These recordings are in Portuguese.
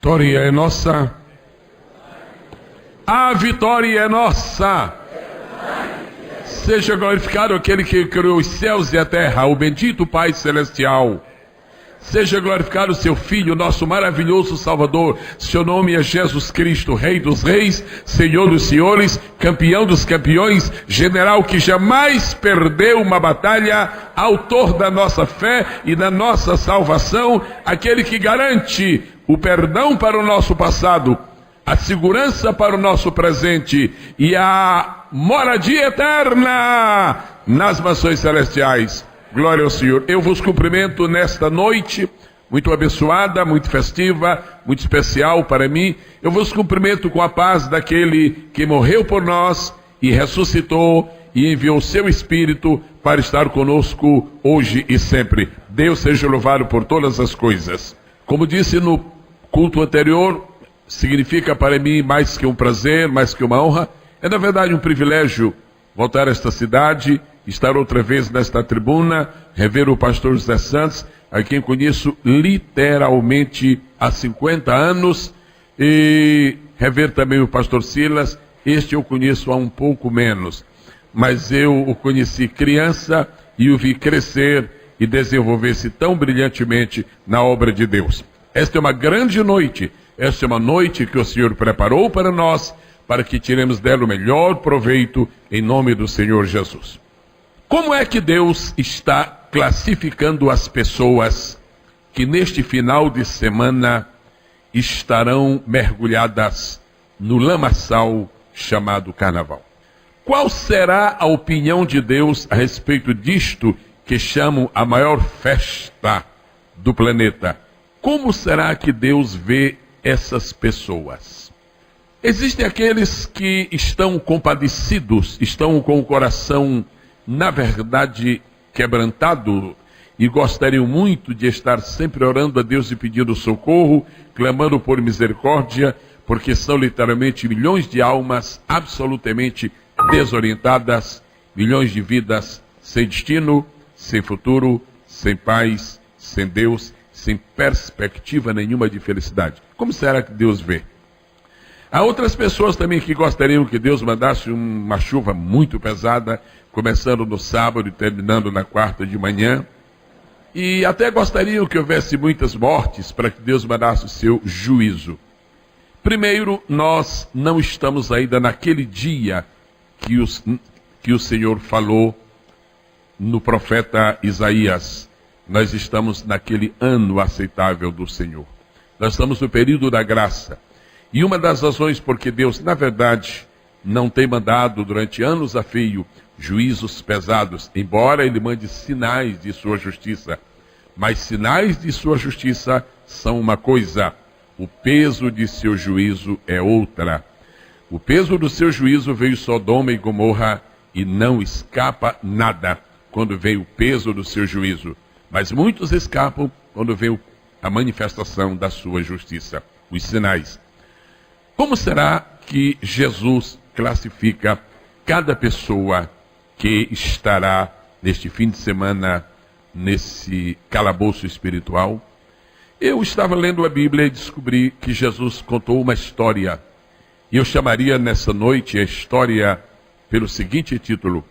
vitória é nossa. A vitória é nossa. Seja glorificado aquele que criou os céus e a terra, o bendito Pai Celestial. Seja glorificado o seu Filho, nosso maravilhoso Salvador. Seu nome é Jesus Cristo, Rei dos Reis, Senhor dos Senhores, Campeão dos Campeões, General que jamais perdeu uma batalha, Autor da nossa fé e da nossa salvação, aquele que garante o perdão para o nosso passado, a segurança para o nosso presente e a moradia eterna nas mansões celestiais. Glória ao Senhor. Eu vos cumprimento nesta noite, muito abençoada, muito festiva, muito especial para mim. Eu vos cumprimento com a paz daquele que morreu por nós e ressuscitou e enviou o seu Espírito para estar conosco hoje e sempre. Deus seja louvado por todas as coisas. Como disse no culto anterior, significa para mim mais que um prazer, mais que uma honra. É na verdade um privilégio voltar a esta cidade, estar outra vez nesta tribuna, rever o pastor José Santos, a quem conheço literalmente há 50 anos, e rever também o pastor Silas. Este eu conheço há um pouco menos, mas eu o conheci criança e o vi crescer e desenvolver-se tão brilhantemente na obra de Deus. Esta é uma grande noite, esta é uma noite que o Senhor preparou para nós, para que tiremos dela o melhor proveito, em nome do Senhor Jesus. Como é que Deus está classificando as pessoas que neste final de semana estarão mergulhadas no lamaçal chamado Carnaval? Qual será a opinião de Deus a respeito disto que chamam a maior festa do planeta? Como será que Deus vê essas pessoas? Existem aqueles que estão compadecidos, estão com o coração, na verdade, quebrantado, e gostariam muito de estar sempre orando a Deus e pedindo socorro, clamando por misericórdia, porque são literalmente milhões de almas absolutamente desorientadas, milhões de vidas sem destino, sem futuro, sem paz, sem Deus, sem perspectiva nenhuma de felicidade. Como será que Deus vê? Há outras pessoas também que gostariam que Deus mandasse uma chuva muito pesada, começando no sábado e terminando na quarta de manhã. E até gostariam que houvesse muitas mortes para que Deus mandasse o seu juízo. Primeiro, nós não estamos ainda naquele dia que o Senhor falou no profeta Isaías. Nós estamos naquele ano aceitável do Senhor. Nós estamos no período da graça. E uma das razões porque Deus, na verdade, não tem mandado durante anos a fio juízos pesados, embora Ele mande sinais de sua justiça. Mas sinais de sua justiça são uma coisa, o peso de seu juízo é outra. O peso do seu juízo veio Sodoma e Gomorra e não escapa nada quando vem o peso do seu juízo. Mas muitos escapam quando vem a manifestação da sua justiça, os sinais. Como será que Jesus classifica cada pessoa que estará neste fim de semana, nesse calabouço espiritual? Eu estava lendo a Bíblia e descobri que Jesus contou uma história. E eu chamaria nessa noite a história pelo seguinte título: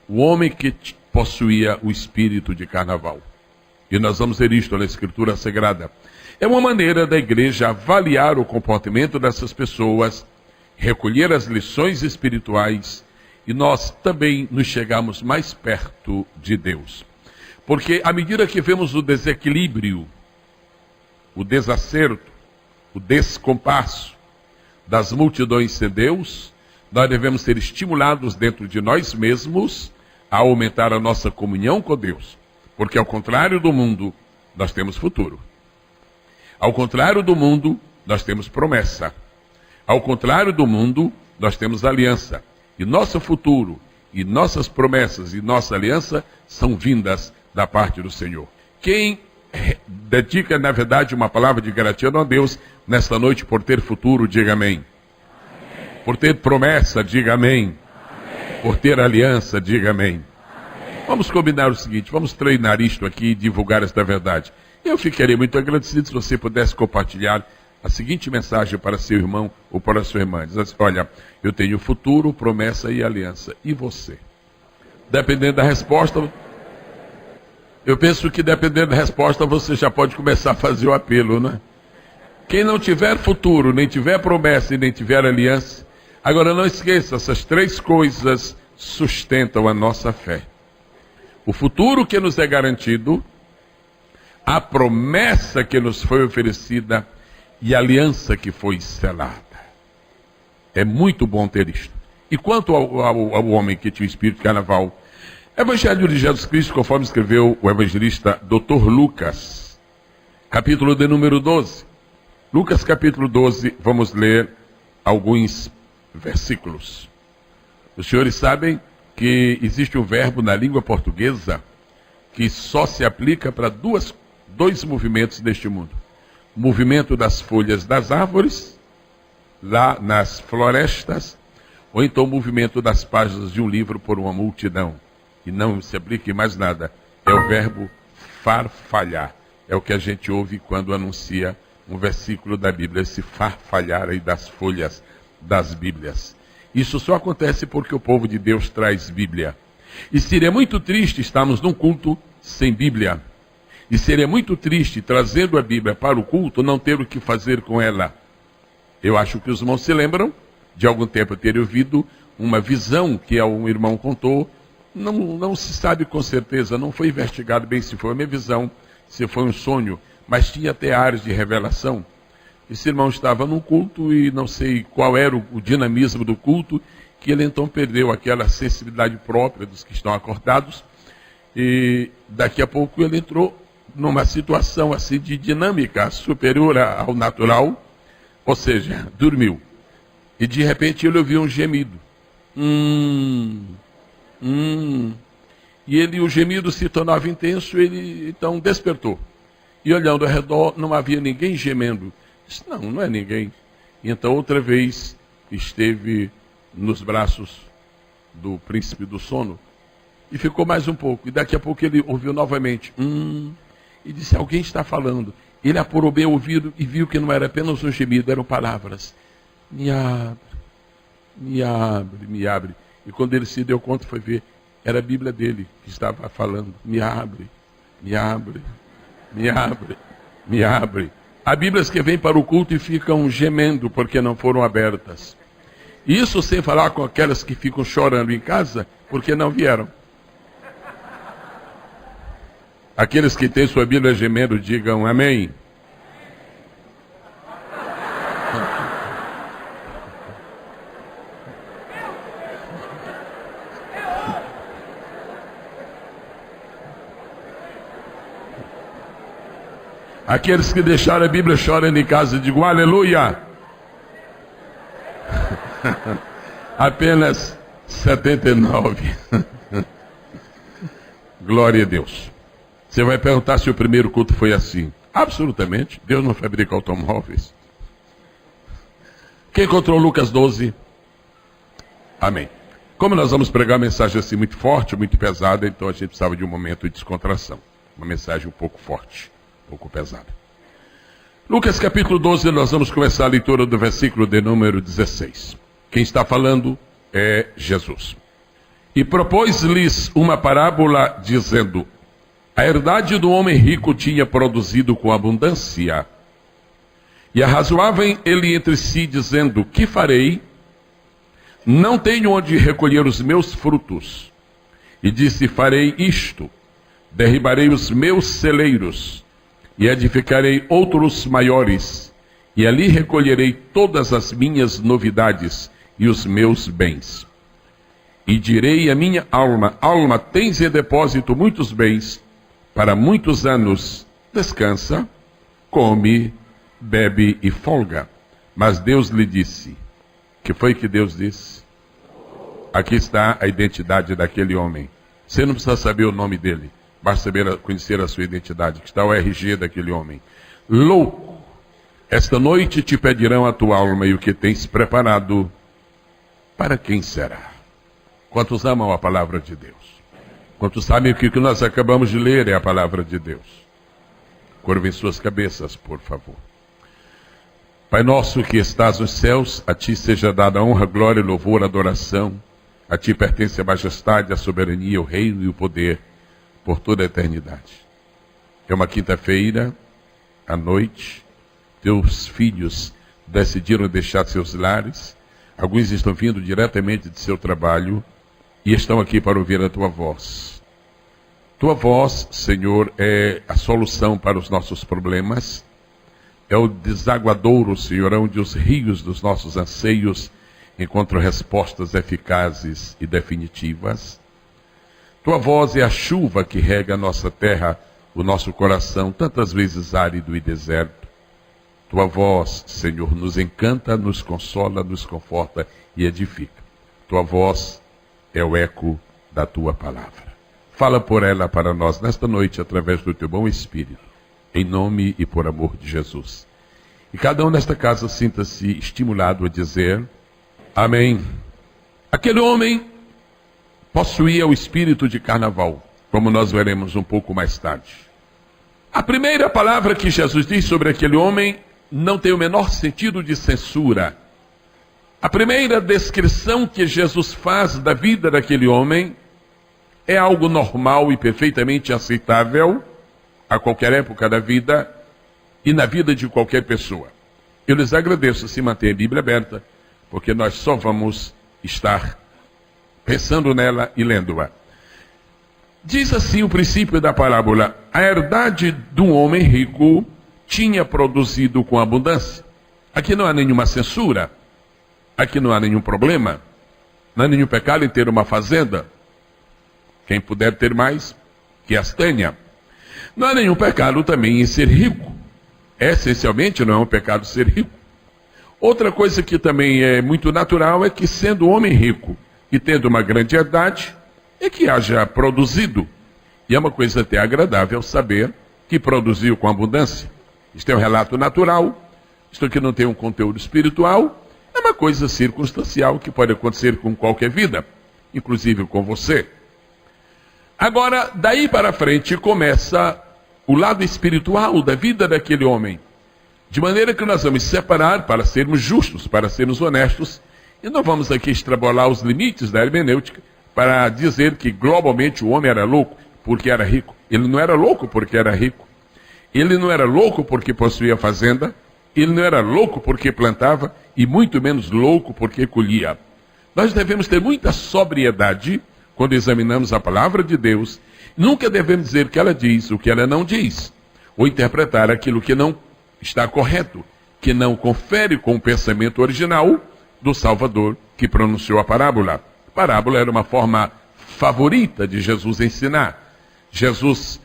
o homem que possuía o espírito de carnaval. E nós vamos ver isto na Escritura Sagrada. É uma maneira da igreja avaliar o comportamento dessas pessoas, recolher as lições espirituais e nós também nos chegarmos mais perto de Deus. Porque à medida que vemos o desequilíbrio, o desacerto, o descompasso das multidões sem Deus, nós devemos ser estimulados dentro de nós mesmos a aumentar a nossa comunhão com Deus. Porque ao contrário do mundo, nós temos futuro. Ao contrário do mundo, nós temos promessa. Ao contrário do mundo, nós temos aliança. E nosso futuro, e nossas promessas, e nossa aliança são vindas da parte do Senhor. Quem dedica, na verdade, uma palavra de gratidão a Deus nesta noite por ter futuro, diga amém. Amém. Por ter promessa, diga amém. Amém. Por ter aliança, diga amém. Amém. Vamos combinar o seguinte, vamos treinar isto aqui e divulgar esta verdade. Eu ficaria muito agradecido se você pudesse compartilhar a seguinte mensagem para seu irmão ou para sua irmã. Diz assim: olha, eu tenho futuro, promessa e aliança. E você? Dependendo da resposta, eu penso que dependendo da resposta, você já pode começar a fazer o apelo, né? Quem não tiver futuro, nem tiver promessa e nem tiver aliança, agora não esqueça, essas três coisas sustentam a nossa fé. O futuro que nos é garantido, a promessa que nos foi oferecida e a aliança que foi selada. É muito bom ter isto. E quanto ao homem que tinha o espírito de carnaval, Evangelho de Jesus Cristo, conforme escreveu o evangelista Dr. Lucas, capítulo de número 12. Lucas capítulo 12, vamos ler alguns versículos. Os senhores sabem que existe um verbo na língua portuguesa que só se aplica para dois movimentos deste mundo. O movimento das folhas das árvores, lá nas florestas, ou então o movimento das páginas de um livro por uma multidão. E não se aplica em mais nada. É o verbo farfalhar. É o que a gente ouve quando anuncia um versículo da Bíblia, esse farfalhar aí das folhas das Bíblias. Isso só acontece porque o povo de Deus traz Bíblia. E seria muito triste estarmos num culto sem Bíblia. E seria muito triste, trazendo a Bíblia para o culto, não ter o que fazer com ela. Eu acho que os irmãos se lembram de algum tempo ter ouvido uma visão que um irmão contou. Não se sabe com certeza, não foi investigado bem se foi uma visão, se foi um sonho, mas tinha até áreas de revelação. Esse irmão estava num culto e não sei qual era o dinamismo do culto, que ele então perdeu aquela sensibilidade própria dos que estão acordados, e daqui a pouco ele entrou numa situação assim de dinâmica superior ao natural, ou seja, dormiu. E de repente ele ouviu um gemido. E o gemido se tornava intenso, ele então despertou. E olhando ao redor, não havia ninguém gemendo. Disse: não é ninguém. E então outra vez esteve nos braços do príncipe do sono. E ficou mais um pouco. E daqui a pouco ele ouviu novamente. E disse: alguém está falando. Ele apurou bem o ouvido e viu que não era apenas um gemido, eram palavras. Me abre, me abre, me abre. E quando ele se deu conta, foi ver, era a Bíblia dele que estava falando. Me abre, me abre, me abre, me abre. Há Bíblias que vêm para o culto e ficam gemendo porque não foram abertas. Isso sem falar com aquelas que ficam chorando em casa porque não vieram. Aqueles que têm sua Bíblia gemendo, digam amém. Aqueles que deixaram a Bíblia chorando em casa, digam aleluia. Apenas 79. Glória a Deus. Você vai perguntar se o primeiro culto foi assim. Absolutamente. Deus não fabrica automóveis. Quem encontrou Lucas 12? Amém. Como nós vamos pregar uma mensagem assim muito forte, muito pesada, então a gente precisava de um momento de descontração. Uma mensagem um pouco forte, um pouco pesada. Lucas capítulo 12, nós vamos começar a leitura do versículo de número 16. Quem está falando é Jesus. E propôs-lhes uma parábola, dizendo: a herdade do homem rico tinha produzido com abundância. E arrazoavam ele entre si, dizendo: que farei? Não tenho onde recolher os meus frutos. E disse: farei isto: derribarei os meus celeiros, e edificarei outros maiores, e ali recolherei todas as minhas novidades e os meus bens. E direi à minha alma: alma, tens em depósito muitos bens, para muitos anos, descansa, come, bebe e folga. Mas Deus lhe disse: que foi que Deus disse? Aqui está a identidade daquele homem. Você não precisa saber o nome dele, basta conhecer a sua identidade, que está o RG daquele homem. Louco, esta noite te pedirão a tua alma, e o que tens preparado, para quem será? Quantos amam a palavra de Deus? Quantos sabem que o que nós acabamos de ler é a palavra de Deus? Curvem suas cabeças, por favor. Pai nosso que estás nos céus, a ti seja dada a honra, glória, louvor, adoração. A ti pertence a majestade, a soberania, o reino e o poder por toda a eternidade. É uma quinta-feira, à noite, teus filhos decidiram deixar seus lares. Alguns estão vindo diretamente de seu trabalho e estão aqui para ouvir a tua voz. Tua voz, Senhor, é a solução para os nossos problemas. É o desaguadouro, Senhor, onde os rios dos nossos anseios encontram respostas eficazes e definitivas. Tua voz é a chuva que rega a nossa terra, o nosso coração, tantas vezes árido e deserto. Tua voz, Senhor, nos encanta, nos consola, nos conforta e edifica. Tua voz é o eco da tua palavra. Fala por ela para nós nesta noite, através do teu bom Espírito, em nome e por amor de Jesus. E cada um nesta casa sinta-se estimulado a dizer, amém. Aquele homem possuía o espírito de carnaval, como nós veremos um pouco mais tarde. A primeira palavra que Jesus diz sobre aquele homem não tem o menor sentido de censura. A primeira descrição que Jesus faz da vida daquele homem é algo normal e perfeitamente aceitável a qualquer época da vida e na vida de qualquer pessoa. Eu lhes agradeço se manter a Bíblia aberta, porque nós só vamos estar pensando nela e lendo-a. Diz assim o princípio da parábola: a herdade de um homem rico tinha produzido com abundância. Aqui não há nenhuma censura, aqui não há nenhum problema, não há nenhum pecado em ter uma fazenda. Quem puder ter mais, que as tenha. Não há nenhum pecado também em ser rico. Essencialmente não é um pecado ser rico. Outra coisa que também é muito natural é que, sendo homem rico e tendo uma grande herdade, é que haja produzido. E é uma coisa até agradável saber que produziu com abundância. Isto é um relato natural, isto aqui não tem um conteúdo espiritual, é uma coisa circunstancial que pode acontecer com qualquer vida, inclusive com você. Agora, daí para frente, começa o lado espiritual da vida daquele homem. De maneira que nós vamos separar para sermos justos, para sermos honestos, e não vamos aqui extrapolar os limites da hermenêutica para dizer que globalmente o homem era louco porque era rico. Ele não era louco porque era rico. Ele não era louco porque possuía fazenda. Ele não era louco porque plantava e muito menos louco porque colhia. Nós devemos ter muita sobriedade quando examinamos a palavra de Deus. Nunca devemos dizer que ela diz o que ela não diz, ou interpretar aquilo que não está correto, que não confere com o pensamento original do Salvador que pronunciou a parábola. A parábola era uma forma favorita de Jesus ensinar. Jesus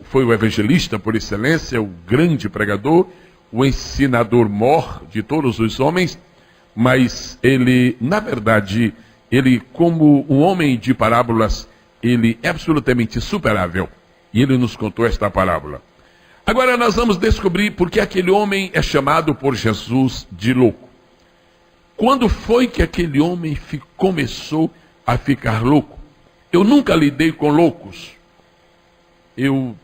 foi o evangelista por excelência, o grande pregador, o ensinador mor de todos os homens, mas ele, na verdade, ele, como um homem de parábolas, ele é absolutamente superável. E ele nos contou esta parábola. Agora nós vamos descobrir por que aquele homem é chamado por Jesus de louco. Quando foi que aquele homem começou a ficar louco? Eu nunca lidei com loucos. Eu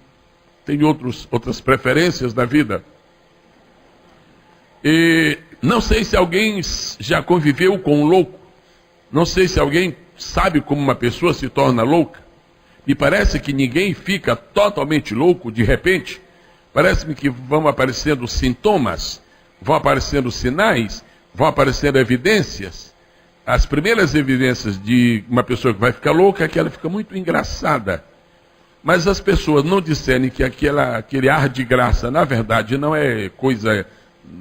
tenho outras preferências na vida. E não sei se alguém já conviveu com um louco. Não sei se alguém sabe como uma pessoa se torna louca. Me parece que ninguém fica totalmente louco de repente. Parece-me que vão aparecendo sintomas, vão aparecendo sinais, vão aparecendo evidências. As primeiras evidências de uma pessoa que vai ficar louca é que ela fica muito engraçada. Mas as pessoas não discernem que aquele ar de graça, na verdade, não é coisa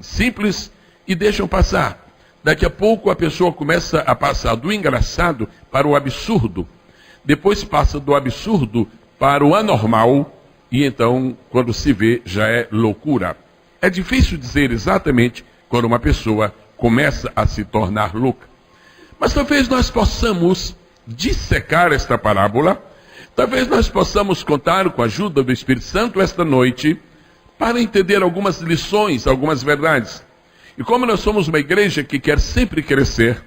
simples e deixam passar. Daqui a pouco a pessoa começa a passar do engraçado para o absurdo. Depois passa do absurdo para o anormal. E então, quando se vê, já é loucura. É difícil dizer exatamente quando uma pessoa começa a se tornar louca. Mas talvez nós possamos dissecar esta parábola. Talvez nós possamos contar com a ajuda do Espírito Santo esta noite para entender algumas lições, algumas verdades. E como nós somos uma igreja que quer sempre crescer,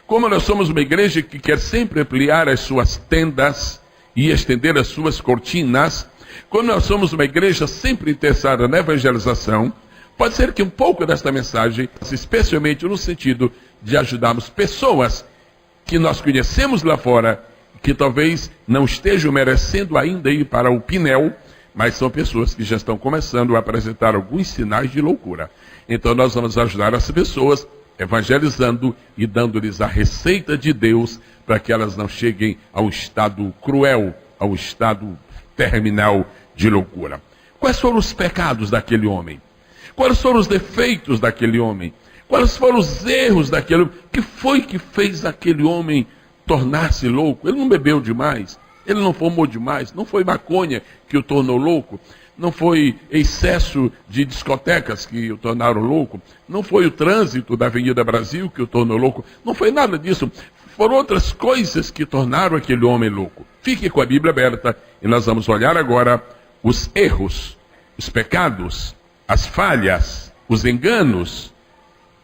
como nós somos uma igreja que quer sempre ampliar as suas tendas e estender as suas cortinas, como nós somos uma igreja sempre interessada na evangelização, Pode ser que um pouco desta mensagem, especialmente no sentido de ajudarmos pessoas que nós conhecemos lá fora, que talvez não estejam merecendo ainda ir para o Pinel, mas são pessoas que já estão começando a apresentar alguns sinais de loucura. Então nós vamos ajudar essas pessoas, evangelizando e dando-lhes a receita de Deus, para que elas não cheguem ao estado cruel, ao estado terminal de loucura. Quais foram os pecados daquele homem? Quais foram os defeitos daquele homem? Quais foram os erros daquele homem? O que foi que fez aquele homem tornar-se louco? Ele não bebeu demais, ele não fumou demais, não foi maconha que o tornou louco, não foi excesso de discotecas que o tornaram louco, não foi o trânsito da Avenida Brasil que o tornou louco, não foi nada disso. Foram outras coisas que tornaram aquele homem louco. Fique com a Bíblia aberta e nós vamos olhar agora os erros, os pecados, as falhas, os enganos,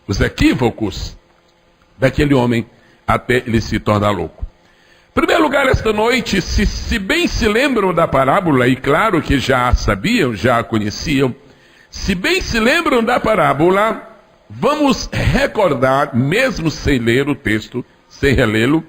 os equívocos daquele homem até ele se tornar louco. Em primeiro lugar, esta noite, se bem se lembram da parábola, e claro que já a sabiam, já a conheciam, se bem se lembram da parábola, vamos recordar, mesmo sem ler o texto, sem relê-lo,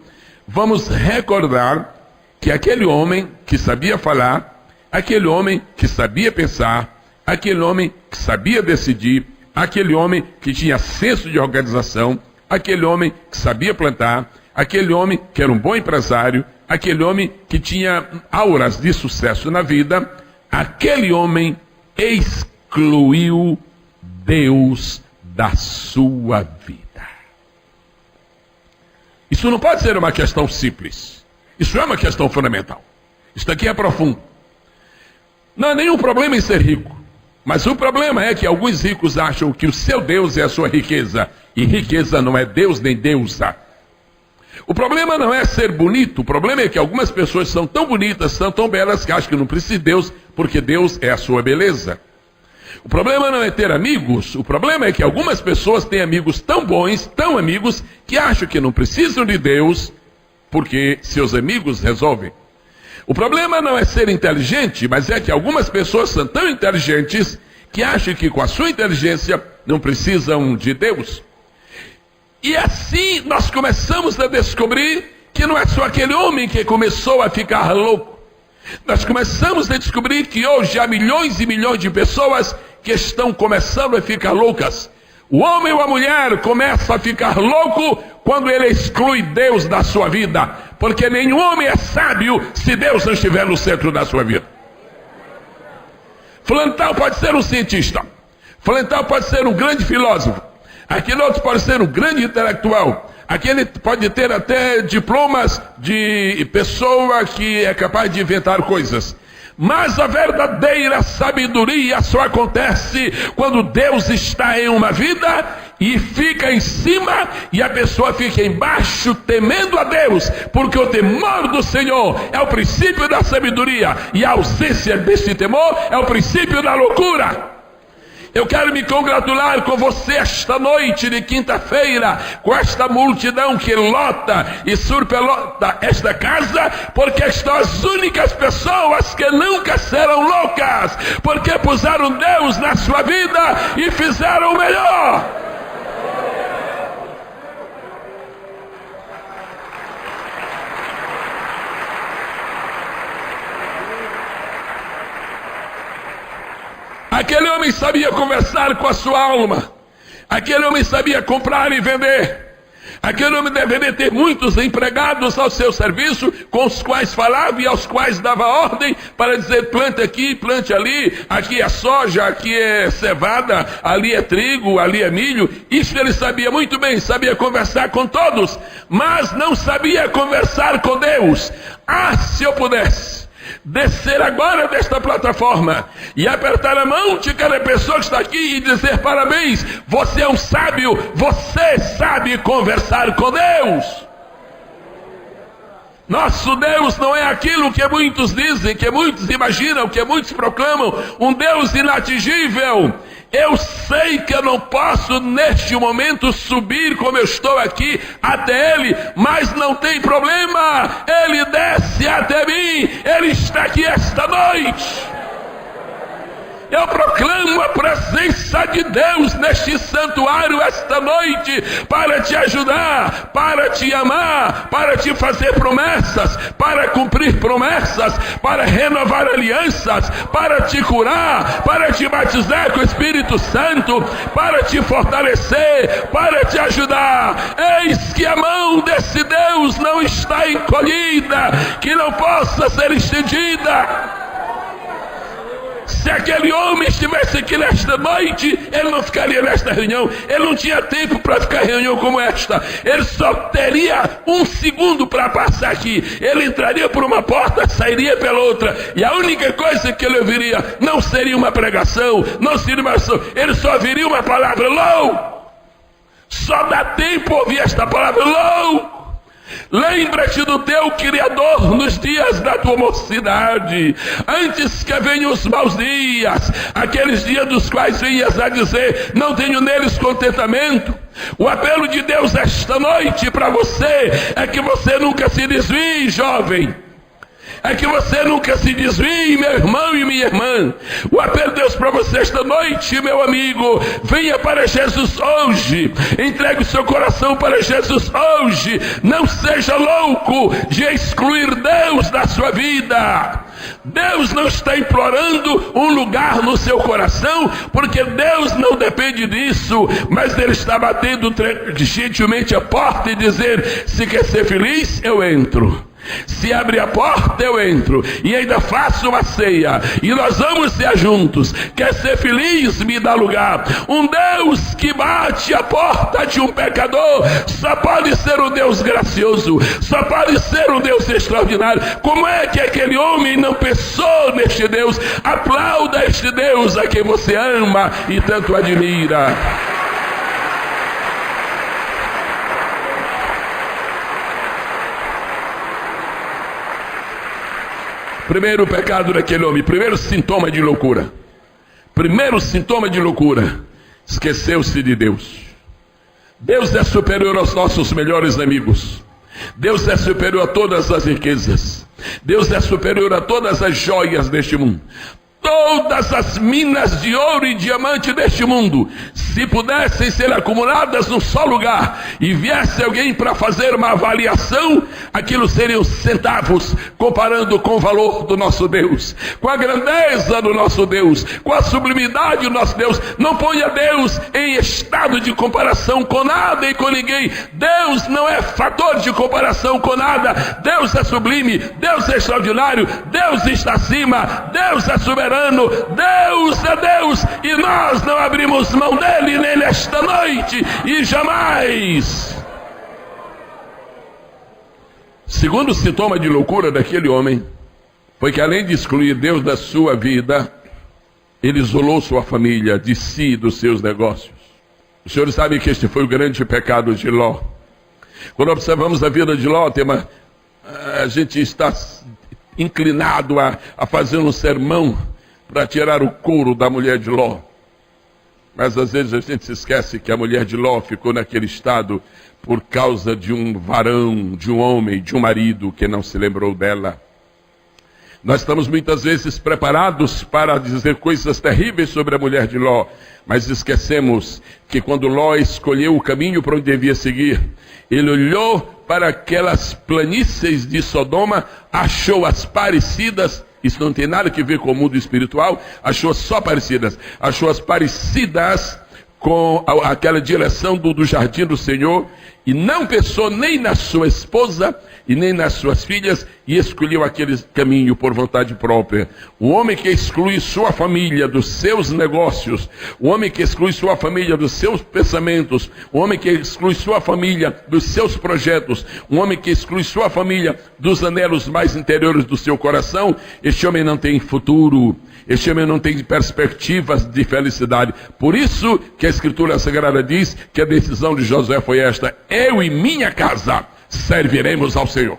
vamos recordar que aquele homem que sabia falar, aquele homem que sabia pensar, aquele homem que sabia decidir, aquele homem que tinha senso de organização, aquele homem que sabia plantar, aquele homem que era um bom empresário, aquele homem que tinha auras de sucesso na vida, aquele homem excluiu Deus da sua vida. Isso não pode ser uma questão simples. Isso é uma questão fundamental. Isso aqui é profundo. Não há nenhum problema em ser rico. Mas o problema é que alguns ricos acham que o seu Deus é a sua riqueza. E riqueza não é Deus nem deusa. O problema não é ser bonito. O problema é que algumas pessoas são tão bonitas, são tão belas, que acham que não precisa de Deus, porque Deus é a sua beleza. O problema não é ter amigos. O problema é que algumas pessoas têm amigos tão bons, tão amigos, que acham que não precisam de Deus, porque seus amigos resolvem. O problema não é ser inteligente, mas é que algumas pessoas são tão inteligentes que acham que com a sua inteligência não precisam de Deus. E assim nós começamos a descobrir que não é só aquele homem que começou a ficar louco. Nós começamos a descobrir que hoje há milhões e milhões de pessoas que estão começando a ficar loucas. O homem ou a mulher começa a ficar louco quando ele exclui Deus da sua vida. Porque nenhum homem é sábio se Deus não estiver no centro da sua vida. Fulano tal pode ser um cientista. Fulano tal pode ser um grande filósofo. Aquele outro pode ser um grande intelectual. Aquele pode ter até diplomas de pessoa que é capaz de inventar coisas. Mas a verdadeira sabedoria só acontece quando Deus está em uma vida e fica em cima e a pessoa fica embaixo temendo a Deus, porque o temor do Senhor é o princípio da sabedoria e a ausência desse temor é o princípio da loucura. Eu quero me congratular com você esta noite de quinta-feira, com esta multidão que lota e superlota esta casa, porque são as únicas pessoas que nunca serão loucas, porque puseram Deus na sua vida e fizeram o melhor. Aquele homem sabia conversar com a sua alma. Aquele homem sabia comprar e vender. Aquele homem deveria ter muitos empregados ao seu serviço, com os quais falava e aos quais dava ordem para dizer: plante aqui, plante ali, aqui é soja, aqui é cevada, ali é trigo, ali é milho. Isso ele sabia muito bem, sabia conversar com todos, mas não sabia conversar com Deus. Ah, se eu pudesse descer agora desta plataforma e apertar a mão de cada pessoa que está aqui e dizer: parabéns, você é um sábio, você sabe conversar com Deus. Nosso Deus não é aquilo que muitos dizem, que muitos imaginam, que muitos proclamam, um Deus inatingível. Eu sei que eu não posso neste momento subir como eu estou aqui até Ele, mas não tem problema, Ele desce até mim, Ele está aqui esta noite. Eu proclamo a presença de Deus neste santuário esta noite para te ajudar, para te amar, para te fazer promessas, para cumprir promessas, para renovar alianças, para te curar, para te batizar com o Espírito Santo, para te fortalecer, para te ajudar. Eis que a mão desse Deus não está encolhida, que não possa ser estendida. Se aquele homem estivesse aqui nesta noite, ele não ficaria nesta reunião. Ele não tinha tempo para ficar em reunião como esta. Ele só teria um segundo para passar aqui. Ele entraria por uma porta, sairia pela outra. E a única coisa que ele ouviria não seria uma pregação, não seria uma ação. Ele só ouviria uma palavra: louco. Só dá tempo ouvir esta palavra: louco. Lembra-te do teu Criador nos dias da tua mocidade, antes que venham os maus dias, aqueles dias dos quais vinhas a dizer: não tenho neles contentamento. O apelo de Deus esta noite para você é que você nunca se desvie, jovem. É que você nunca se desvie, meu irmão e minha irmã. O apelo de Deus para você esta noite, meu amigo: venha para Jesus hoje. Entregue o seu coração para Jesus hoje. Não seja louco de excluir Deus da sua vida. Deus não está implorando um lugar no seu coração, porque Deus não depende disso, mas Ele está batendo gentilmente a porta e dizer: se quer ser feliz, eu entro. Se abre a porta, eu entro e ainda faço uma ceia, e nós vamos ser juntos. Quer ser feliz? Me dá lugar. Um Deus que bate a porta de um pecador só pode ser um Deus gracioso, só pode ser um Deus extraordinário. Como é que aquele homem não pensou neste Deus? Aplauda este Deus a quem você ama e tanto admira. Primeiro pecado daquele homem, primeiro sintoma de loucura. Primeiro sintoma de loucura: esqueceu-se de Deus. Deus é superior aos nossos melhores amigos. Deus é superior a todas as riquezas. Deus é superior a todas as joias deste mundo. Todas as minas de ouro e diamante deste mundo, se pudessem ser acumuladas num só lugar, e viesse alguém para fazer uma avaliação, aquilo seriam centavos, comparando com o valor do nosso Deus, com a grandeza do nosso Deus, com a sublimidade do nosso Deus. Não ponha Deus em estado de comparação com nada e com ninguém. Deus não é fator de comparação com nada. Deus é sublime, Deus é extraordinário, Deus está acima, Deus é soberano. Deus é Deus, e nós não abrimos mão dele nem nesta noite e jamais. Segundo sintoma de loucura daquele homem foi que, além de excluir Deus da sua vida, ele isolou sua família de si e dos seus negócios. Os senhores sabem que este foi o grande pecado de Ló. Quando observamos a vida de Ló, a gente está inclinado a fazer um sermão para tirar o couro da mulher de Ló. Mas às vezes a gente se esquece que a mulher de Ló ficou naquele estado por causa de um varão, de um homem, de um marido que não se lembrou dela. Nós estamos muitas vezes preparados para dizer coisas terríveis sobre a mulher de Ló, mas esquecemos que quando Ló escolheu o caminho para onde devia seguir, ele olhou para aquelas planícies de Sodoma, achou-as parecidas. Isso não tem nada a ver com o mundo espiritual. Achou só parecidas. Achou-as parecidas com aquela direção do jardim do Senhor, e não pensou nem na sua esposa e nem nas suas filhas, e escolheu aquele caminho por vontade própria. O homem que exclui sua família dos seus negócios, o homem que exclui sua família dos seus pensamentos, o homem que exclui sua família dos seus projetos, um homem que exclui sua família dos anelos mais interiores do seu coração, este homem não tem futuro. Este homem não tem perspectivas de felicidade. Por isso que a Escritura Sagrada diz que a decisão de Josué foi esta: eu e minha casa serviremos ao Senhor.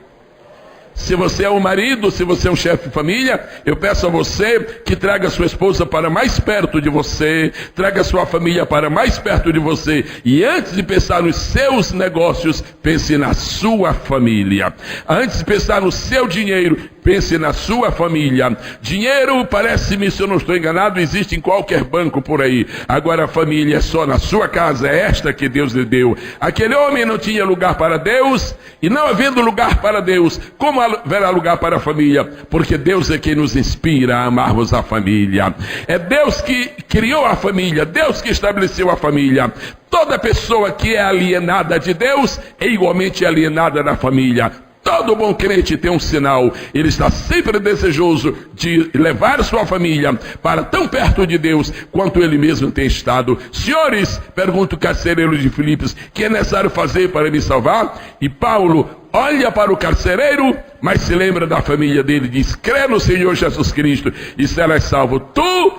Se você é um marido, se você é um chefe de família, eu peço a você que traga sua esposa para mais perto de você, traga sua família para mais perto de você, e antes de pensar nos seus negócios, pense na sua família. Antes de pensar no seu dinheiro, pense na sua família. Dinheiro, parece-me, se eu não estou enganado, existe em qualquer banco por aí. Agora a família é só na sua casa, é esta que Deus lhe deu. Aquele homem não tinha lugar para Deus, e não havendo lugar para Deus, como haverá lugar para a família? Porque Deus é quem nos inspira a amarmos a família. É Deus que criou a família, Deus que estabeleceu a família. Toda pessoa que é alienada de Deus é igualmente alienada da família. Todo bom crente tem um sinal. Ele está sempre desejoso de levar sua família para tão perto de Deus quanto ele mesmo tem estado. Senhores, pergunta o carcereiro de Filipos, que é necessário fazer para me salvar? E Paulo olha para o carcereiro, mas se lembra da família dele e diz: crê no Senhor Jesus Cristo e serás salvo, tu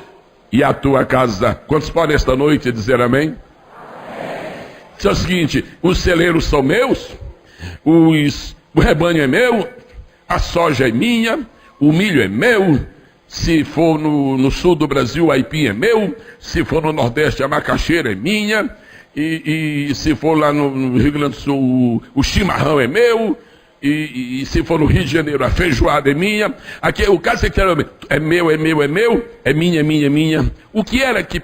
e a tua casa. Quantos podem esta noite dizer amém? Diz o seguinte: os celeiros são meus, o rebanho é meu, a soja é minha, o milho é meu. Se for no sul do Brasil, o aipim é meu. Se for no Nordeste, a macaxeira é minha. E se for lá no Rio Grande do Sul, o chimarrão é meu. E se for no Rio de Janeiro, a feijoada é minha. Aqui, o caso é que é meu, é minha. O que era que...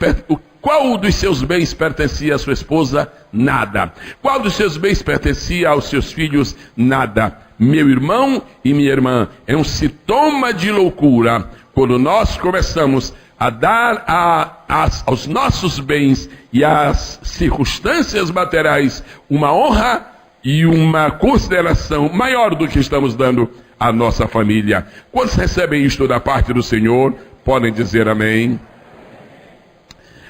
Qual dos seus bens pertencia à sua esposa? Nada. Qual dos seus bens pertencia aos seus filhos? Nada. Meu irmão e minha irmã, é um sintoma de loucura quando nós começamos a dar aos nossos bens e às circunstâncias materiais uma honra e uma consideração maior do que estamos dando à nossa família. Quantos recebem isto da parte do Senhor? Podem dizer amém.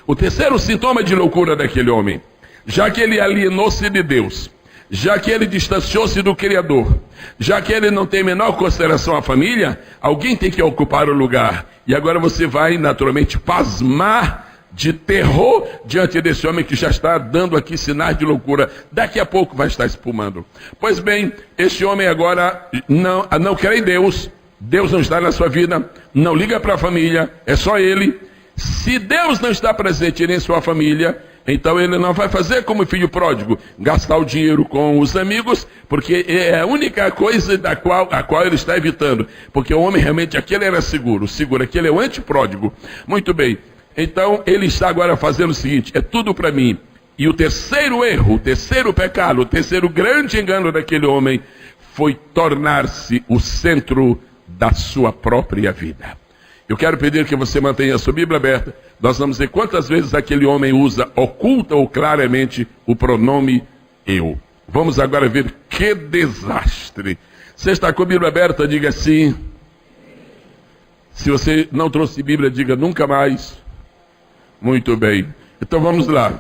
O terceiro sintoma de loucura daquele homem, já que ele alienou-se de Deus, já que ele distanciou-se do Criador, já que ele não tem a menor consideração à família, alguém tem que ocupar o lugar. E agora você vai naturalmente pasmar de terror diante desse homem que já está dando aqui sinais de loucura. Daqui a pouco vai estar espumando. Pois bem, este homem agora não crê em Deus, Deus não está na sua vida, não liga para a família, é só ele. Se Deus não está presente em sua família, então ele não vai fazer como filho pródigo, gastar o dinheiro com os amigos, porque é a única coisa a qual ele está evitando. Porque o homem realmente, aquele era seguro, aquele é o antipródigo. Muito bem, então ele está agora fazendo o seguinte: é tudo para mim. E o terceiro erro, o terceiro pecado, o terceiro grande engano daquele homem foi tornar-se o centro da sua própria vida. Eu quero pedir que você mantenha a sua Bíblia aberta. Nós vamos ver quantas vezes aquele homem usa oculta ou claramente o pronome eu. Vamos agora ver que desastre. Você está com a Bíblia aberta, diga sim. Se você não trouxe Bíblia, diga nunca mais. Muito bem. Então vamos lá.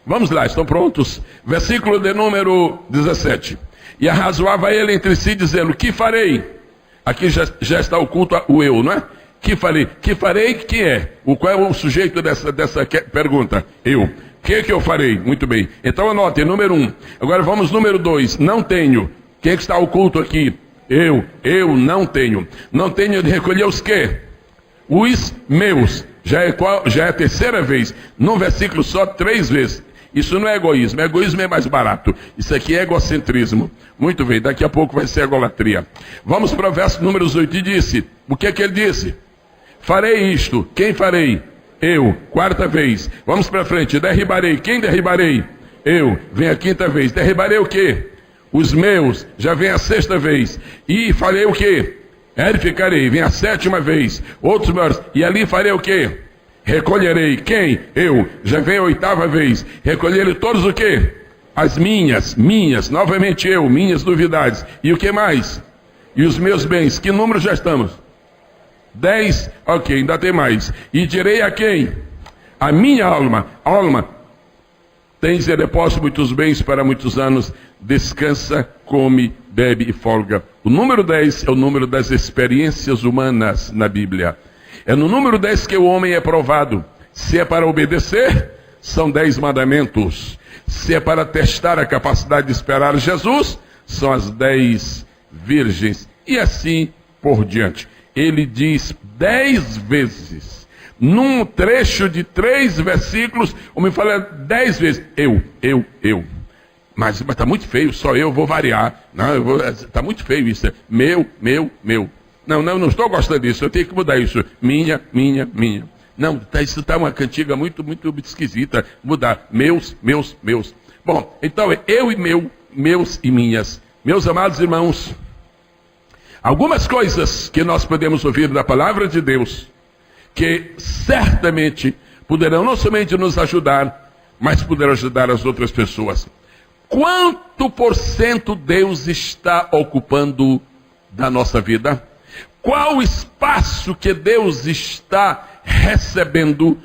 Vamos lá, estão prontos? Versículo de número 17. E arrazoava ele entre si, dizendo: que farei? Aqui já está oculto o eu, não é? Que farei? Que farei, quem é? Qual é o sujeito dessa pergunta? Eu. O que eu farei? Muito bem. Então anotem, número 1. Agora vamos número 2. Não tenho. Quem é que está oculto aqui? Eu não tenho. Não tenho de recolher os quê? Os meus. Já é a terceira vez. Num versículo só, 3 vezes. Isso não é egoísmo. Egoísmo é mais barato. Isso aqui é egocentrismo. Muito bem, daqui a pouco vai ser egolatria. Vamos para o verso número 8. E disse, o que é que ele disse? Farei isto. Quem farei? Eu. 4ª vez. Vamos para frente. Derribarei. Quem derribarei? Eu. Vem a 5ª vez. Derribarei o quê? Os meus. Já vem a 6ª vez. E farei o quê? Edificarei. Vem a 7ª vez. Outros meus. E ali farei o quê? Recolherei. Quem? Eu. Já vem a 8ª vez. Recolherei todos o quê? As minhas. Novamente eu. Minhas novidades. E o que mais? E os meus bens. Que número já estamos? 10? Ok, ainda tem mais. E direi a quem? A minha alma. Tens em depósito muitos bens para muitos anos. Descansa, come, bebe e folga. O número 10 é o número das experiências humanas na Bíblia. É no número 10 que o homem é provado. Se é para obedecer, são 10 mandamentos. Se é para testar a capacidade de esperar Jesus, são as 10 virgens. E assim por diante. Ele diz 10 vezes. Num trecho de 3 versículos, o homem fala 10 vezes. Eu. Mas está muito feio, só eu vou variar. Está muito feio isso. Meu. Não estou gostando disso, eu tenho que mudar isso. Minha. Não, isso está uma cantiga muito esquisita. Mudar. Meus. Bom, então é eu e meus e minhas. Meus amados irmãos, algumas coisas que nós podemos ouvir da palavra de Deus, que certamente poderão não somente nos ajudar, mas poderão ajudar as outras pessoas. Quanto por cento Deus está ocupando da nossa vida? Qual o espaço que Deus está recebendo?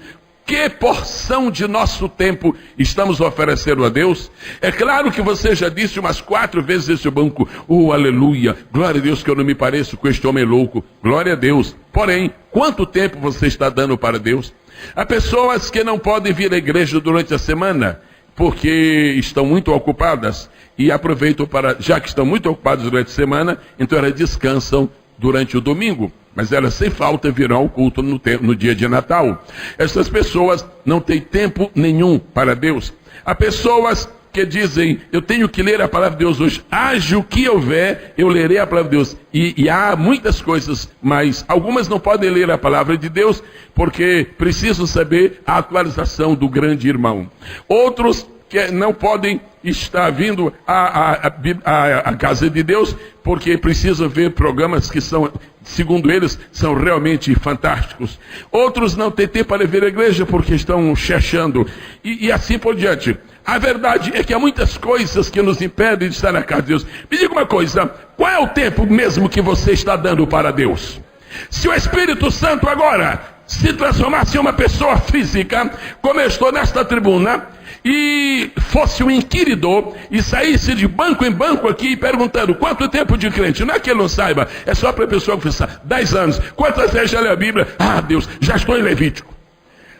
Que porção de nosso tempo estamos oferecendo a Deus? É claro que você já disse umas 4 vezes esse banco: oh, aleluia, glória a Deus que eu não me pareço com este homem louco, glória a Deus. Porém, quanto tempo você está dando para Deus? Há pessoas que não podem vir à igreja durante a semana, porque estão muito ocupadas, e aproveitam já que estão muito ocupadas durante a semana, então elas descansam durante o domingo, mas elas sem falta virão ao culto no dia de Natal. Essas pessoas não têm tempo nenhum para Deus. Há pessoas que dizem: eu tenho que ler a palavra de Deus hoje, haja o que houver, eu lerei a palavra de Deus. E há muitas coisas, mas algumas não podem ler a palavra de Deus, porque precisam saber a atualização do grande irmão. Outros que não podem estar vindo à casa de Deus, porque precisam ver programas que são, segundo eles, são realmente fantásticos. Outros não têm tempo para ver a igreja, porque estão chechando, e assim por diante. A verdade é que há muitas coisas que nos impedem de estar na casa de Deus. Me diga uma coisa: qual é o tempo mesmo que você está dando para Deus? Se o Espírito Santo agora se transformasse em uma pessoa física, como eu estou nesta tribuna, e fosse um inquiridor, e saísse de banco em banco aqui perguntando: quanto tempo de crente? Não é que ele não saiba, é só para a pessoa confessar: 10 anos. Quantas vezes já leu a Bíblia? Ah, Deus, já estou em Levítico.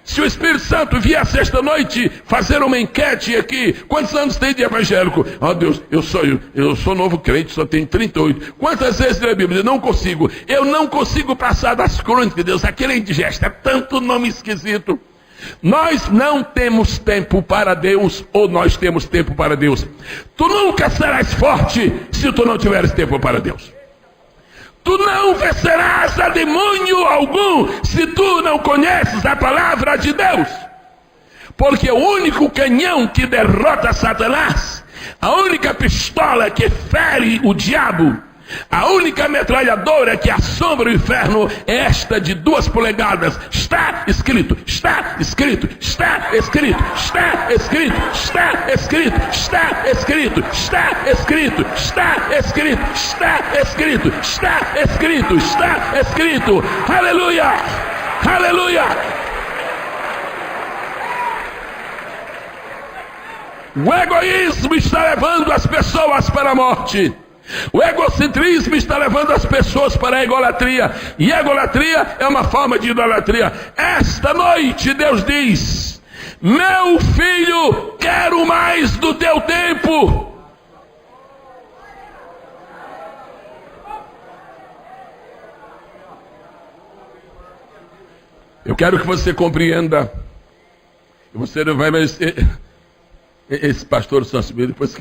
Se o Espírito Santo viesse esta noite fazer uma enquete aqui: quantos anos tem de evangélico? Oh Deus, eu sou novo crente, só tenho 38. Quantas vezes lê a Bíblia? Não consigo. Eu não consigo passar das crônicas, Deus, aquele é indigesto, é tanto nome esquisito. Nós não temos tempo para Deus, ou nós temos tempo para Deus? Tu nunca serás forte se tu não tiveres tempo para Deus. Tu não vencerás a demônio algum se tu não conheces a palavra de Deus. Porque o único canhão que derrota Satanás, a única pistola que fere o diabo, a única metralhadora que assombra o inferno é esta de 2 polegadas. Está escrito, está escrito, está escrito, está escrito, está escrito, está escrito, está escrito, está escrito, está escrito, está escrito, está escrito. Aleluia! Aleluia! O egoísmo está levando as pessoas para a morte. O egocentrismo está levando as pessoas para a egolatria. E a egolatria é uma forma de idolatria. Esta noite Deus diz: meu filho, quero mais do teu tempo. Eu quero que você compreenda. Você não vai mais... Esse pastor só se vê depois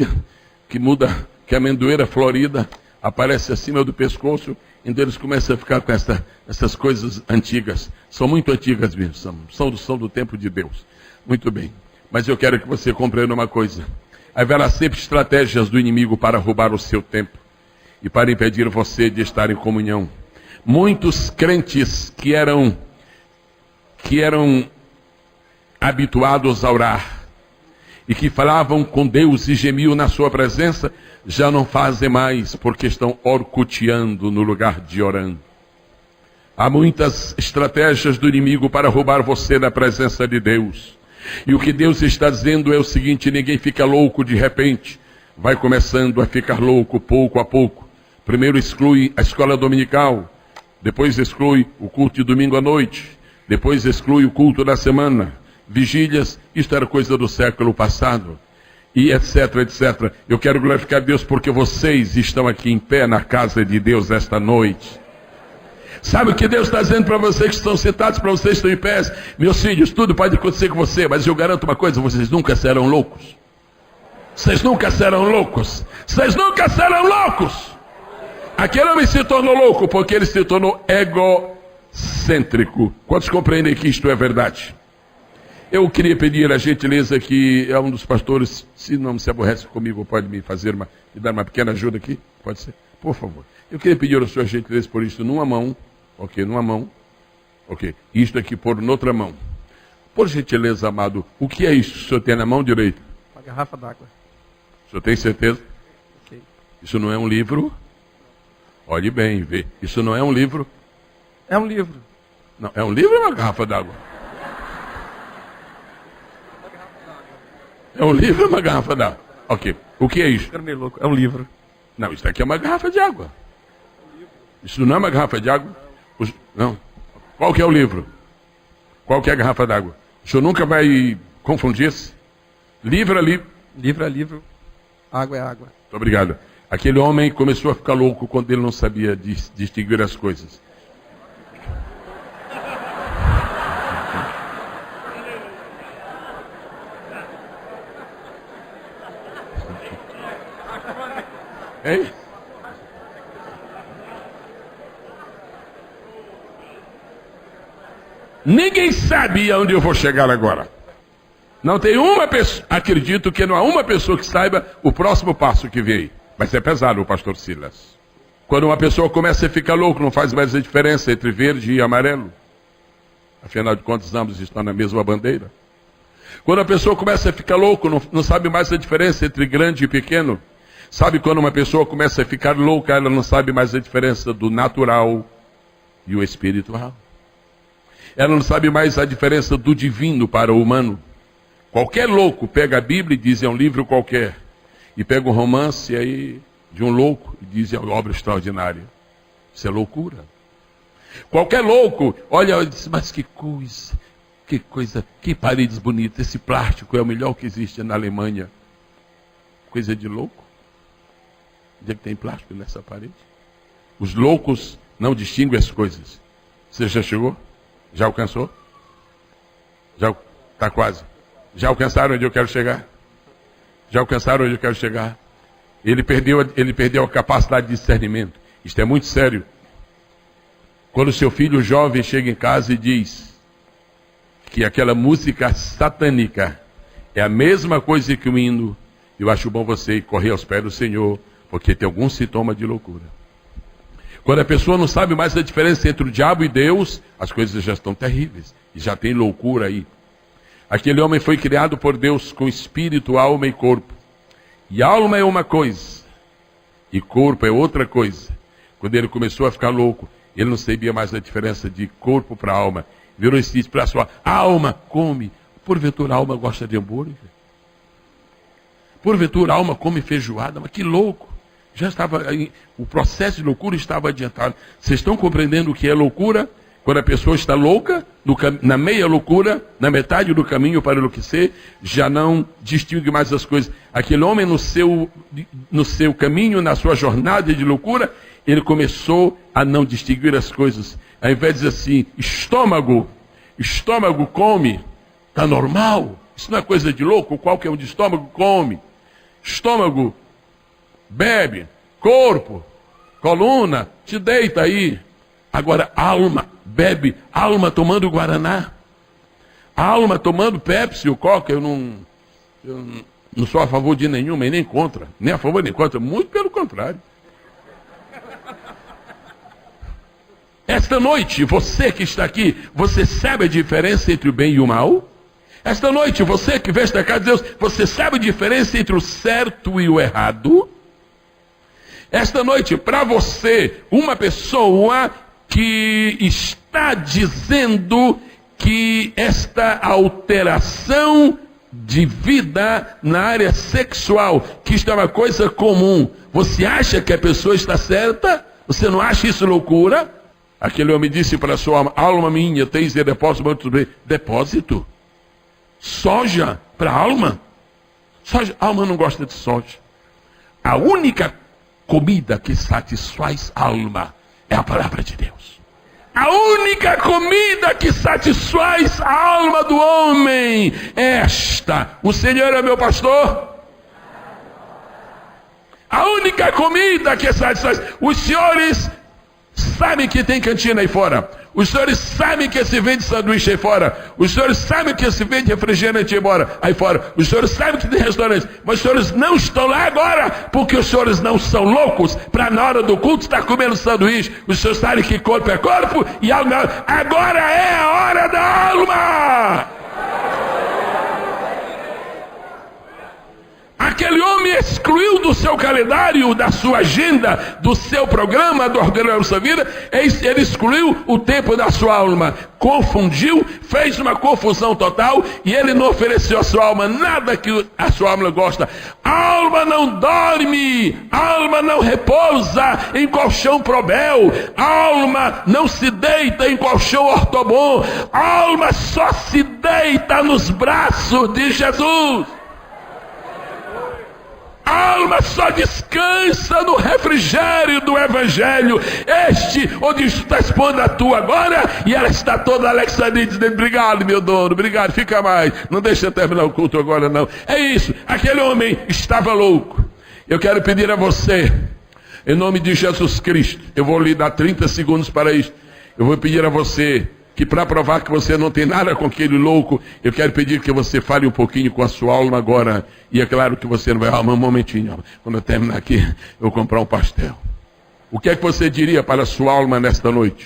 que muda, que a amendoeira florida aparece acima do pescoço, então eles começam a ficar com essas coisas antigas. São muito antigas mesmo, são do tempo de Deus. Muito bem, mas eu quero que você compreenda uma coisa: haverá sempre estratégias do inimigo para roubar o seu tempo e para impedir você de estar em comunhão. Muitos crentes que eram habituados a orar e que falavam com Deus e gemiam na sua presença, já não fazem mais, porque estão orcuteando no lugar de orando. Há muitas estratégias do inimigo para roubar você da presença de Deus. E o que Deus está dizendo é o seguinte: ninguém fica louco de repente, vai começando a ficar louco pouco a pouco. Primeiro exclui a escola dominical, depois exclui o culto de domingo à noite, depois exclui o culto da semana, vigílias, isto era coisa do século passado, e etc, etc. Eu quero glorificar Deus porque vocês estão aqui em pé na casa de Deus esta noite. Sabe o que Deus está dizendo para vocês que estão sentados, para vocês que estão em pé? Meus filhos, tudo pode acontecer com você, mas eu garanto uma coisa: vocês nunca serão loucos. Vocês nunca serão loucos. Vocês nunca serão loucos. Aquele homem se tornou louco porque ele se tornou egocêntrico. Quantos compreendem que isto é verdade? Eu queria pedir a gentileza que é um dos pastores, se não se aborrece comigo, pode me dar uma pequena ajuda aqui? Pode ser? Por favor. Eu queria pedir a sua gentileza por isso numa mão. Ok, numa mão. Ok. Isto aqui por noutra mão. Por gentileza, amado, o que é isso que o senhor tem na mão direita? Uma garrafa d'água. O senhor tem certeza? Ok. Isso não é um livro? Olhe bem, vê. Isso não é um livro? É um livro. Não, é um livro ou uma garrafa d'água? É um livro ou uma garrafa d'água? Ok. O que é isso? Ficando meio louco. É um livro. Não, isso aqui é uma garrafa de água. Isso não é uma garrafa de água? Não. Qual que é o livro? Qual que é a garrafa d'água? O senhor nunca vai confundir-se? Livro é livro. Livro é livro. Água é água. Muito obrigado. Aquele homem começou a ficar louco quando ele não sabia distinguir as coisas. Hein? Ninguém sabe aonde eu vou chegar agora. Não tem uma pessoa, acredito que não há uma pessoa que saiba o próximo passo que vem. Vai ser pesado, o pastor Silas. Quando uma pessoa começa a ficar louco, não faz mais a diferença entre verde e amarelo. Afinal de contas, ambos estão na mesma bandeira. Quando a pessoa começa a ficar louco, não sabe mais a diferença entre grande e pequeno. Sabe quando uma pessoa começa a ficar louca, ela não sabe mais a diferença do natural e o espiritual. Ela não sabe mais a diferença do divino para o humano. Qualquer louco pega a Bíblia e diz é um livro qualquer. E pega um romance aí de um louco e diz é uma obra extraordinária. Isso é loucura. Qualquer louco olha e diz, mas que coisa, que paredes bonitas. Esse plástico é o melhor que existe na Alemanha. Coisa de louco. Onde é que tem plástico nessa parede? Os loucos não distinguem as coisas. Você já chegou? Já alcançou? Já está quase. Já alcançaram onde eu quero chegar? Já alcançaram onde eu quero chegar? Ele perdeu a capacidade de discernimento. Isto é muito sério. Quando seu filho jovem chega em casa e diz que aquela música satânica é a mesma coisa que o hino, eu acho bom você correr aos pés do Senhor, porque tem algum sintoma de loucura. Quando a pessoa não sabe mais a diferença entre o diabo e Deus, as coisas já estão terríveis. E já tem loucura aí. Aquele homem foi criado por Deus com espírito, alma e corpo. E alma é uma coisa, e corpo é outra coisa. Quando ele começou a ficar louco, ele não sabia mais a diferença de corpo para alma. Virou e disse para a sua alma, come. Porventura a alma gosta de hambúrguer? Porventura a alma come feijoada? Mas que louco! Já estava, o processo de loucura estava adiantado. Vocês estão compreendendo o que é loucura? Quando a pessoa está louca, na meia loucura, na metade do caminho para enlouquecer, já não distingue mais as coisas. Aquele homem no seu caminho, na sua jornada de loucura, ele começou a não distinguir as coisas. Ao invés de dizer assim, estômago come, está normal. Isso não é coisa de louco, qualquer um de estômago come. Estômago bebe, corpo, coluna, te deita aí. Agora, alma, bebe, alma tomando Guaraná, alma tomando Pepsi ou Coca, eu não sou a favor de nenhuma e nem contra, nem a favor nem contra, muito pelo contrário. Esta noite, você que está aqui, você sabe a diferença entre o bem e o mal? Esta noite, você que veste a casa de Deus, você sabe a diferença entre o certo e o errado? Esta noite, para você, uma pessoa que está dizendo que esta alteração de vida na área sexual, que isto é uma coisa comum, você acha que a pessoa está certa? Você não acha isso loucura? Aquele homem disse para a sua alma, alma minha, tens de depósito muito bem. Depósito? Soja para a alma? Soja, a alma não gosta de soja. A única comida que satisfaz a alma é a palavra de Deus. A única comida que satisfaz a alma do homem é esta. O Senhor é meu pastor. A única comida que satisfaz. Os senhores sabem que tem cantina aí fora. Os senhores sabem que se vende sanduíche aí fora. Os senhores sabem que se vende refrigerante aí fora. Os senhores sabem que tem restaurante. Mas os senhores não estão lá agora, porque os senhores não são loucos para na hora do culto estar comendo sanduíche. Os senhores sabem que corpo é corpo e alma é alma. Agora é a hora da alma. Aquele homem excluiu do seu calendário, da sua agenda, do seu programa, do ordenamento da sua vida, ele excluiu o tempo da sua alma, confundiu, fez uma confusão total, e ele não ofereceu à sua alma nada que a sua alma gosta. A alma não dorme, a alma não repousa em colchão Probel, a alma não se deita em colchão Ortobon, a alma só se deita nos braços de Jesus. A alma só descansa no refrigério do Evangelho. Este, onde está expondo a tua agora, e ela está toda alexandrina, dizendo: obrigado, meu dono, obrigado, fica mais. Não deixa eu terminar o culto agora, não. É isso, aquele homem estava louco. Eu quero pedir a você, em nome de Jesus Cristo, eu vou lhe dar 30 segundos para isso. Eu vou pedir a você que, para provar que você não tem nada com aquele louco, eu quero pedir que você fale um pouquinho com a sua alma agora. E é claro que você não vai... um momentinho, quando eu terminar aqui, eu vou comprar um pastel. O que é que você diria para a sua alma nesta noite?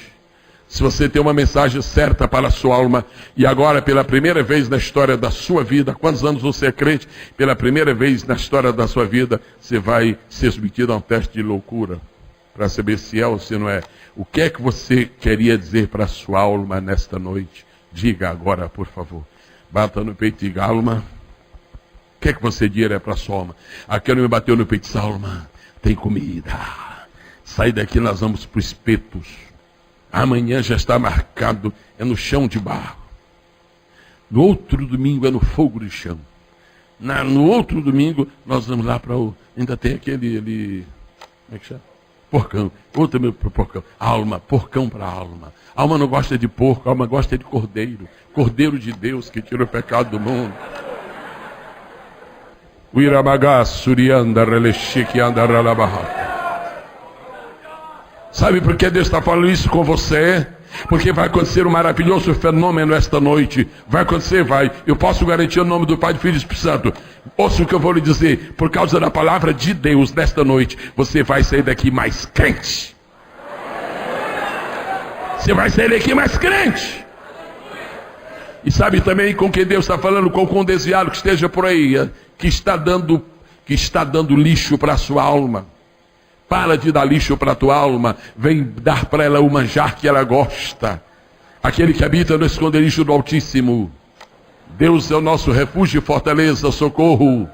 Se você tem uma mensagem certa para a sua alma, e agora, pela primeira vez na história da sua vida, quantos anos você é crente? Pela primeira vez na história da sua vida, você vai ser submetido a um teste de loucura, para saber se é ou se não é. O que é que você queria dizer para a sua alma nesta noite? Diga agora, por favor. Bata no peito e diga: alma, o que é que você diria para a sua alma? Aquele me bateu no peito e disse: alma, tem comida. Sai daqui, nós vamos para os espetos. Amanhã já está marcado, é no chão de barro. No outro domingo é no fogo de chão. No outro domingo nós vamos lá para o... Ainda tem aquele ali... Como é que chama? Porcão, outro meu porcão. Alma, porcão para a alma. A alma não gosta de porco, a alma gosta de cordeiro. Cordeiro de Deus que tira o pecado do mundo. Sabe por que Deus está falando isso com você? Porque vai acontecer um maravilhoso fenômeno esta noite. Vai acontecer, vai. Eu posso garantir o nome do Pai, do Filho e do Espírito Santo. Ouça o que eu vou lhe dizer. Por causa da palavra de Deus nesta noite, você vai sair daqui mais crente. Você vai sair daqui mais crente. E sabe também com quem Deus está falando? Com um desviado que esteja por aí, que está dando lixo para a sua alma. Para de dar lixo para a tua alma. Vem dar para ela o manjar que ela gosta. Aquele que habita no esconderijo do Altíssimo. Deus é o nosso refúgio e fortaleza, socorro.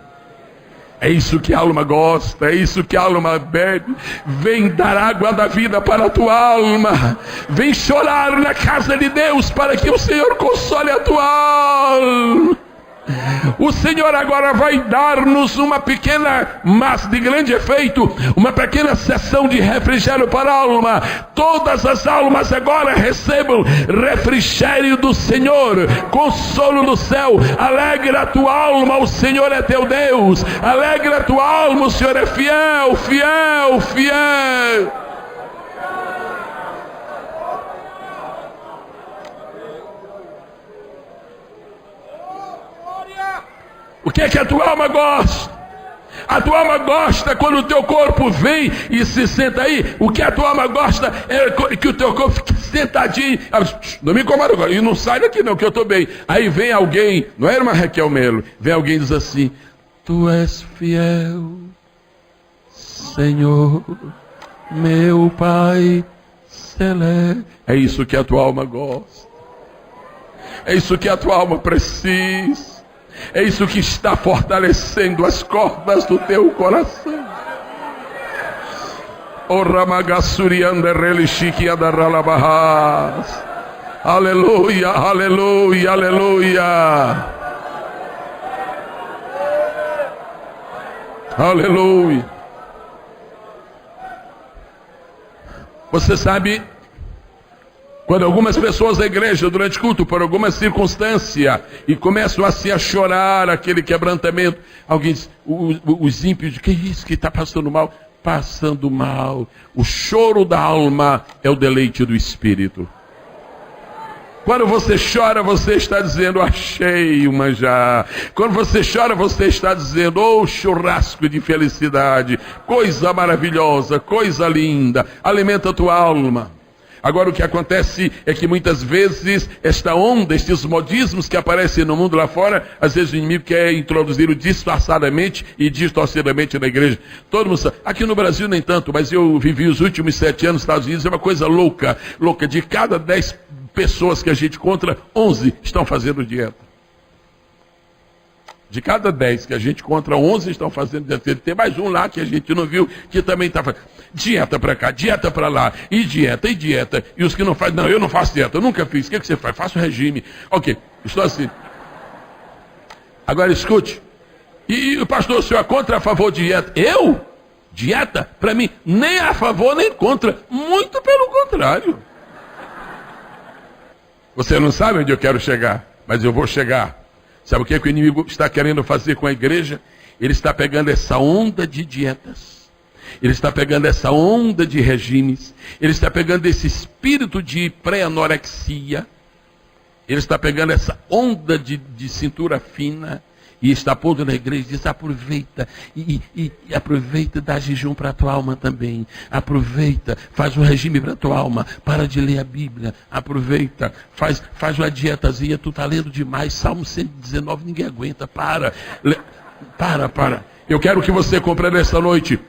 É isso que a alma gosta, é isso que a alma bebe. Vem dar água da vida para a tua alma. Vem chorar na casa de Deus para que o Senhor console a tua alma. O Senhor agora vai dar-nos uma pequena, mas de grande efeito, uma pequena sessão de refrigério para a alma. Todas as almas agora recebam refrigério do Senhor, consolo do céu. Alegra a tua alma, o Senhor é teu Deus. Alegra a tua alma, o Senhor é fiel, fiel, fiel. O que é que a tua alma gosta? A tua alma gosta quando o teu corpo vem e se senta aí. O que a tua alma gosta é que o teu corpo fique sentadinho. Não me incomoda agora. E não sai daqui não, que eu estou bem. Aí vem alguém, não era uma Raquel Melo, vem alguém e diz assim: tu és fiel, Senhor, meu Pai celeste. É isso que a tua alma gosta. É isso que a tua alma precisa. É isso que está fortalecendo as cordas do teu coração. Aleluia, aleluia, aleluia. Aleluia. Você sabe, Quando algumas pessoas da igreja, durante o culto, por alguma circunstância, e começam a chorar aquele quebrantamento, alguém diz, os ímpios, que é isso que está passando mal? Passando mal. O choro da alma é o deleite do espírito. Quando você chora, você está dizendo, achei o manjar. Quando você chora, você está dizendo, oh, churrasco de felicidade, coisa maravilhosa, coisa linda, alimenta a tua alma. Agora o que acontece é que muitas vezes esta onda, estes modismos que aparecem no mundo lá fora, às vezes o inimigo quer introduzir-o disfarçadamente e distorcidamente na igreja. Todo mundo sabe. Aqui no Brasil nem tanto, mas eu vivi os últimos 7 anos nos Estados Unidos, é uma coisa louca, louca. De cada 10 pessoas que a gente encontra, 11 estão fazendo dieta. De cada 10 que a gente encontra, 11 estão fazendo dieta. Tem mais um lá que a gente não viu, que também está fazendo. Dieta para cá, dieta para lá, e dieta, e dieta. E os que não fazem, não, eu não faço dieta, eu nunca fiz. O que você faz? Faço regime. Ok, estou assim. Agora escute. E o pastor, o senhor é contra ou a favor de dieta? Eu? Dieta? Para mim, nem a favor nem contra. Muito pelo contrário. Você não sabe onde eu quero chegar, mas eu vou chegar. Sabe o que o inimigo está querendo fazer com a igreja? Ele está pegando essa onda de dietas. Ele está pegando essa onda de regimes. Ele está pegando esse espírito de pré-anorexia. Ele está pegando essa onda de cintura fina. E está pondo na igreja e diz, aproveita. E aproveita e dá jejum para a tua alma também. Aproveita, faz um regime para a tua alma. Para de ler a Bíblia. Aproveita, faz uma dietazinha. Tu está lendo demais. Salmo 119, ninguém aguenta. Para. Eu quero que você compreenda esta noite.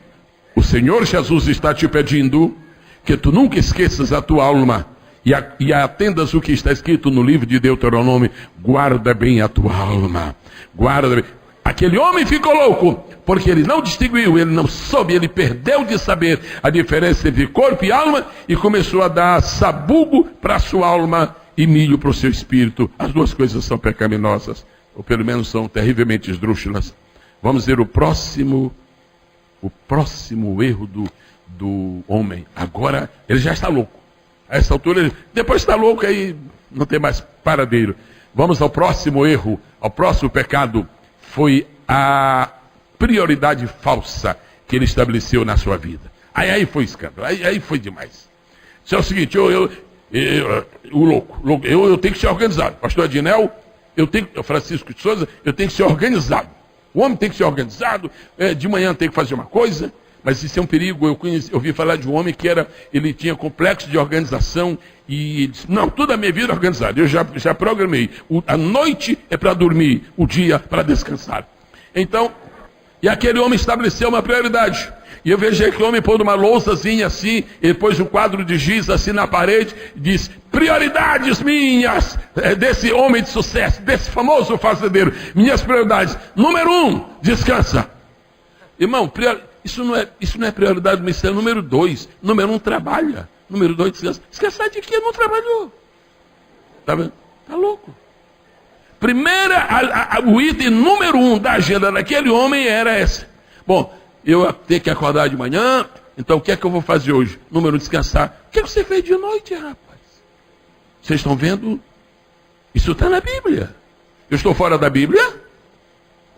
O Senhor Jesus está te pedindo que tu nunca esqueças a tua alma e atendas o que está escrito no livro de Deuteronômio. Guarda bem a tua alma. Guarda bem. Aquele homem ficou louco, porque ele não distinguiu, ele não soube, ele perdeu de saber a diferença entre corpo e alma e começou a dar sabugo para a sua alma e milho para o seu espírito. As duas coisas são pecaminosas, ou pelo menos são terrivelmente esdrúxulas. Vamos ver o próximo erro do homem. Agora, ele já está louco. A essa altura, depois está louco, aí não tem mais paradeiro. Vamos ao próximo erro, ao próximo pecado. Foi a prioridade falsa que ele estabeleceu na sua vida. Aí foi escândalo, aí foi demais. Isso é o seguinte, o louco, eu tenho que ser organizado. Pastor Adinel, Francisco de Souza, eu tenho que ser organizado. O homem tem que ser organizado, de manhã tem que fazer uma coisa, mas isso é um perigo. Eu ouvi falar de um homem que ele tinha complexo de organização e disse, não, toda a minha vida é organizada, eu já programei. A noite é para dormir, o dia para descansar. Então, e aquele homem estabeleceu uma prioridade. E eu vejo aquele homem pondo uma louçazinha assim, ele pôs um quadro de giz assim na parede, e diz, prioridades minhas, desse homem de sucesso, desse famoso fazendeiro, minhas prioridades. Número 1, descansa. Irmão, isso não é prioridade, mas isso é número 2. Número 1, trabalha. Número 2, descansa. Descansar de quê? Não trabalhou. Tá vendo? Tá louco. O item número 1 da agenda daquele homem era esse. Bom, eu ia ter que acordar de manhã, então o que é que eu vou fazer hoje? Número 1, descansar. O que é que você fez de noite, rapaz? Vocês estão vendo? Isso está na Bíblia. Eu estou fora da Bíblia?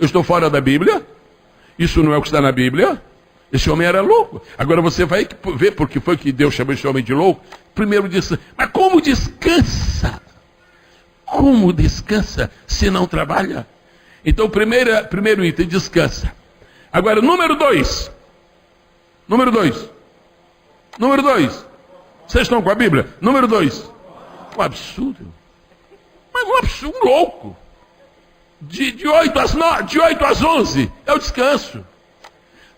Eu estou fora da Bíblia? Isso não é o que está na Bíblia? Esse homem era louco. Agora você vai ver por que foi que Deus chamou esse homem de louco. Primeiro disse, mas como descansa? Como descansa se não trabalha? Então, primeiro item, descansa. Agora, número 2. Vocês estão com a Bíblia? Número 2. Um absurdo. Mas um absurdo, um louco. De 8 às 11 é o descanso.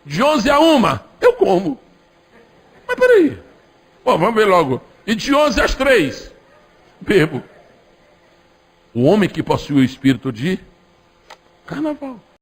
De 11 a 1 eu como. Mas peraí. Bom, vamos ver logo. E de 11 às 3 bebo. O homem que possui o espírito de carnaval.